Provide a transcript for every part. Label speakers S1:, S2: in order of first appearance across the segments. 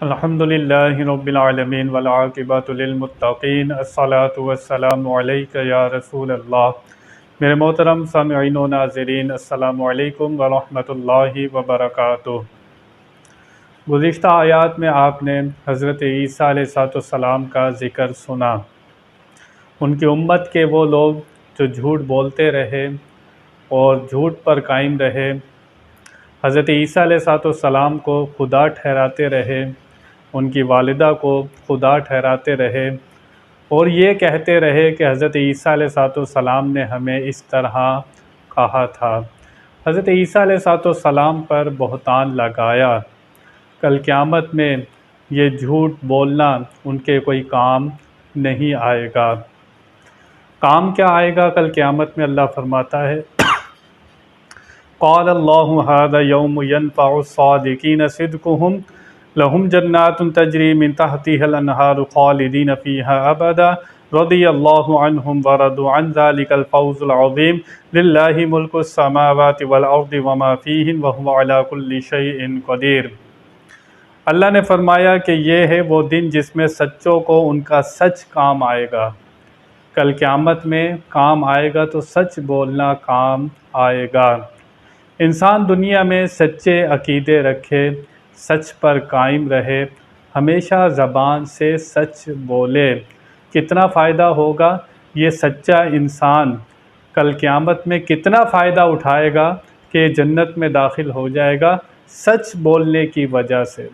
S1: الحمدللہ رب العالمین والعاقبۃ للمتقین الصلاۃ والسلام علیک یا رسول اللہ۔ میرے محترم سامعین و ناظرین، السلام علیکم ورحمۃ اللہ وبرکاتہ۔ گزشتہ آیات میں آپ نے حضرت عیسیٰ علیہ السلام کا ذکر سنا، ان کی امت کے وہ لوگ جو جھوٹ بولتے رہے اور جھوٹ پر قائم رہے، حضرت عیسیٰ علیہ السلام کو خدا ٹھہراتے رہے، ان کی والدہ کو خدا ٹھہراتے رہے، اور یہ کہتے رہے کہ حضرت عیسیٰ علیہ السلام نے ہمیں اس طرح کہا تھا۔ حضرت عیسیٰ علیہ السلام پر بہتان لگایا۔ کل قیامت میں یہ جھوٹ بولنا ان کے کوئی کام نہیں آئے گا۔ کام کیا آئے گا کل قیامت میں؟ اللہ فرماتا ہے قال اللہ ھذا یوم ینفع الصادقین صدقہم لہم جنات تجری من تحتها الانہار خالدین فیہا ابدا رضی اللہ عنہم ورضوا عن ذلک الفوز العظیم للہ ملک السماوات والارض وما فیہن وہو علی کل شیء قدیر۔ اللہ نے فرمایا کہ یہ ہے وہ دن جس میں سچوں کو ان کا سچ کام آئے گا۔ کل قیامت میں کام آئے گا تو سچ بولنا کام آئے گا۔ انسان دنیا میں سچے عقیدے رکھے، سچ پر قائم رہے، ہمیشہ زبان سے سچ بولے، کتنا فائدہ ہوگا؟ یہ سچا انسان کل قیامت میں کتنا فائدہ اٹھائے گا کہ جنت میں داخل ہو جائے گا سچ بولنے کی وجہ سے۔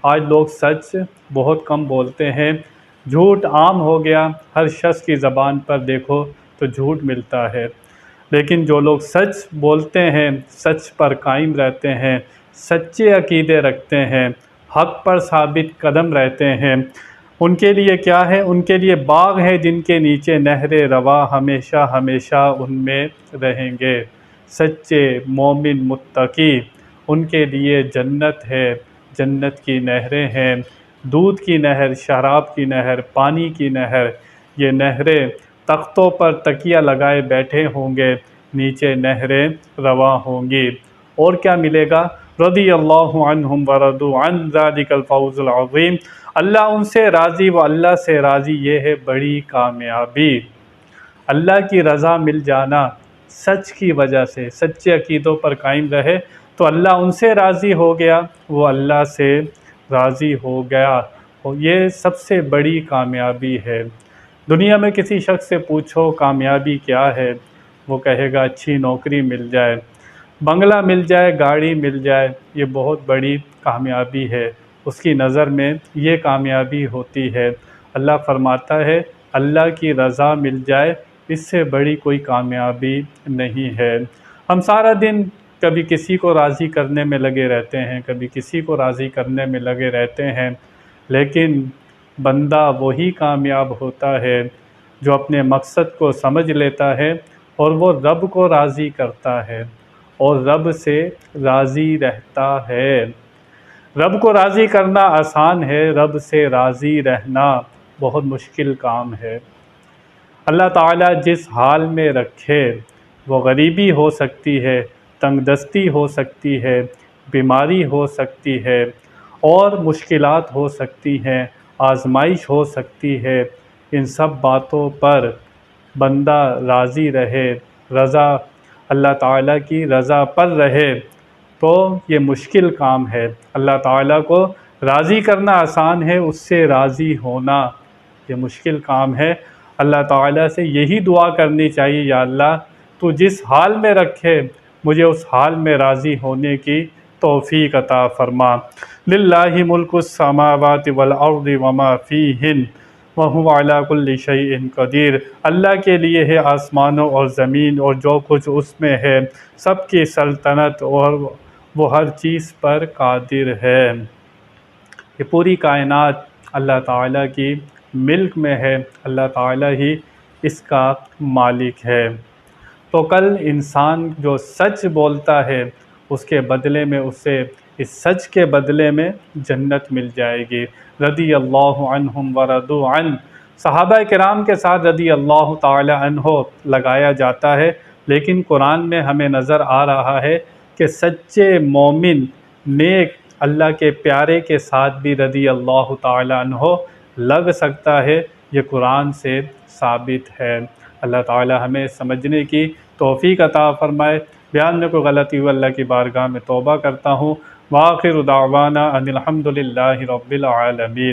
S1: آج لوگ سچ بہت کم بولتے ہیں، جھوٹ عام ہو گیا، ہر شخص کی زبان پر دیکھو تو جھوٹ ملتا ہے۔ لیکن جو لوگ سچ بولتے ہیں، سچ پر قائم رہتے ہیں، سچے عقیدے رکھتے ہیں، حق پر ثابت قدم رہتے ہیں، ان کے لیے کیا ہے؟ ان کے لیے باغ ہے جن کے نیچے نہر رواں ہمیشہ ہمیشہ ان میں رہیں گے۔ سچے مومن متقی، ان کے لیے جنت ہے، جنت کی نہریں ہیں، دودھ کی نہر، شراب کی نہر، پانی کی نہر۔ یہ نہریں تختوں پر تکیہ لگائے بیٹھے ہوں گے، نیچے نہریں رواں ہوں گی۔ اور کیا ملے گا؟ رضی اللہ عنہم ورضوا عن ذلک الفوز العظیم، اللہ ان سے راضی، وہ اللہ سے راضی، یہ ہے بڑی کامیابی۔ اللہ کی رضا مل جانا سچ کی وجہ سے، سچے عقیدوں پر قائم رہے تو اللہ ان سے راضی ہو گیا، وہ اللہ سے راضی ہو گیا، اور یہ سب سے بڑی کامیابی ہے۔ دنیا میں کسی شخص سے پوچھو کامیابی کیا ہے، وہ کہے گا اچھی نوکری مل جائے، بنگلہ مل جائے، گاڑی مل جائے، یہ بہت بڑی کامیابی ہے، اس کی نظر میں یہ کامیابی ہوتی ہے۔ اللہ فرماتا ہے اللہ کی رضا مل جائے، اس سے بڑی کوئی کامیابی نہیں ہے۔ ہم سارا دن کبھی کسی کو راضی کرنے میں لگے رہتے ہیں، کبھی کسی کو راضی کرنے میں لگے رہتے ہیں، لیکن بندہ وہی کامیاب ہوتا ہے جو اپنے مقصد کو سمجھ لیتا ہے اور وہ رب کو راضی کرتا ہے اور رب سے راضی رہتا ہے۔ رب کو راضی کرنا آسان ہے، رب سے راضی رہنا بہت مشکل کام ہے۔ اللہ تعالیٰ جس حال میں رکھے، وہ غریبی ہو سکتی ہے، تنگ دستی ہو سکتی ہے، بیماری ہو سکتی ہے، اور مشکلات ہو سکتی ہیں، آزمائش ہو سکتی ہے، ان سب باتوں پر بندہ راضی رہے، رضا اللہ تعالیٰ کی رضا پر رہے تو یہ مشکل کام ہے۔ اللہ تعالیٰ کو راضی کرنا آسان ہے، اس سے راضی ہونا یہ مشکل کام ہے۔ اللہ تعالیٰ سے یہی دعا کرنی چاہیے، یا اللہ تو جس حال میں رکھے مجھے اس حال میں راضی ہونے کی توفیق عطا فرما۔ للہ ملک السماوات والارض وما فیہن وہو علی کل شیء قدیر، اللہ کے لیے ہے آسمانوں اور زمین اور جو کچھ اس میں ہے، سب کی سلطنت، اور وہ ہر چیز پر قادر ہے۔ یہ پوری کائنات اللہ تعالیٰ کی ملک میں ہے، اللہ تعالیٰ ہی اس کا مالک ہے۔ تو کل انسان جو سچ بولتا ہے اس کے بدلے میں اسے اس سچ کے بدلے میں جنت مل جائے گی۔ رضی اللہ عنہم ورضوا عنہ، صحابہ کرام کے ساتھ رضی اللہ تعالی عنہ لگایا جاتا ہے، لیکن قرآن میں ہمیں نظر آ رہا ہے کہ سچے مومن، نیک اللہ کے پیارے کے ساتھ بھی رضی اللہ تعالیٰ عنہ لگ سکتا ہے، یہ قرآن سے ثابت ہے۔ اللہ تعالیٰ ہمیں سمجھنے کی توفیق عطا فرمائے۔ بیان میں کوئی غلطی ہو اللہ کی بارگاہ میں توبہ کرتا ہوں۔ وآخر دعوانا ان الحمد للہ رب العالمین۔